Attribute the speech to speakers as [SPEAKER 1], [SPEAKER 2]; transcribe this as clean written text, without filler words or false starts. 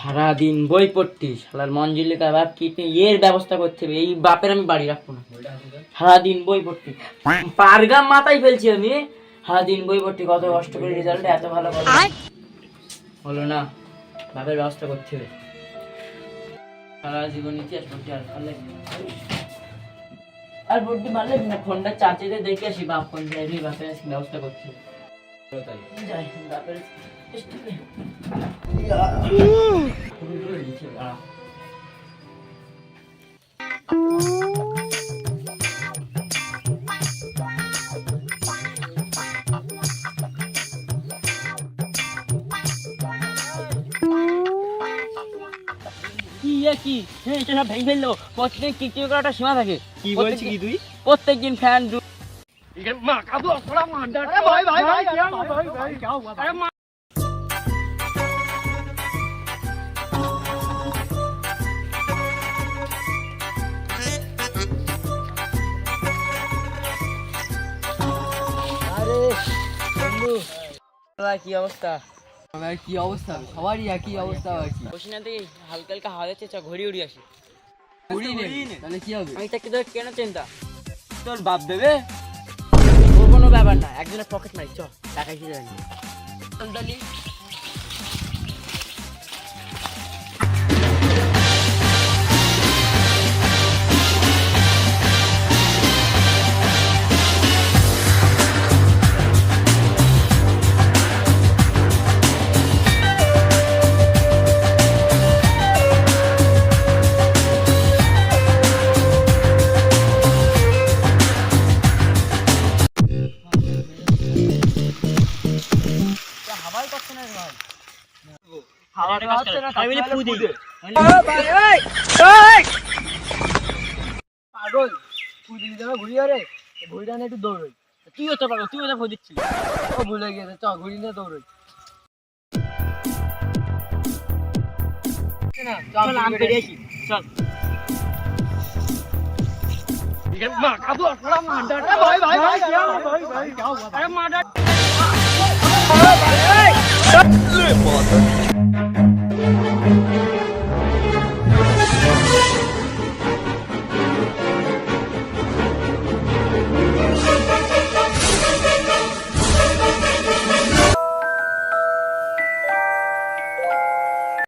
[SPEAKER 1] সারাদিন বই পড়তি, শালার মঞ্জুলিকা বাপ কিডনি এর ব্যবস্থা করতে হবে। এই বাপের আমি বাড়ি রাখবো না। সারাদিন বই পড়তি, পারগাম মাথায় ফেলছি আমি। সারাদিন বই পড়তি, কত কষ্ট করে রেজাল্ট এত ভালো হলো না। বাপের ব্যবস্থা করতে হবে। সারা জীবন ইতিহাস পড়তে আর পড়তে পারলে না। ফোনটা চাচিতে দেখে আসি বাপ কোন যাইবি, বাপের ব্যবস্থা করতে হবে। যাই বাপের কি এটা সব ভেঙে ফেললো। প্রত্যেক কিকটিক করাটা সীমা থাকে। কি বলছিস কি তুই? প্রত্যেকদিন ফ্যান কি অবস্থা?
[SPEAKER 2] কি অবস্থা? সবারই একই অবস্থা।
[SPEAKER 1] বসিনাতে হালকা হালকা হাওয়া যাচ্ছে, ঘড়ি উড়ি আসি।
[SPEAKER 2] তাহলে কি হবে?
[SPEAKER 1] আমি তাকে তোর কেন চিন্তা? তোর বাপ দেবে, ওর কোনো ব্যাপার না। একজনের পকেট মারি, চ টাকা এসে যায়নি।
[SPEAKER 2] ঘুড়িটা একটু দৌড়ই।
[SPEAKER 1] তুইও তো পারো, তুইও তো ফোন দিচ্ছিস।
[SPEAKER 2] ও ভুলে গেছে, চ ঘুড়ি নিয়ে দৌড়ই।
[SPEAKER 1] চল আম পেড়ে আসি, চল।
[SPEAKER 3] ভাই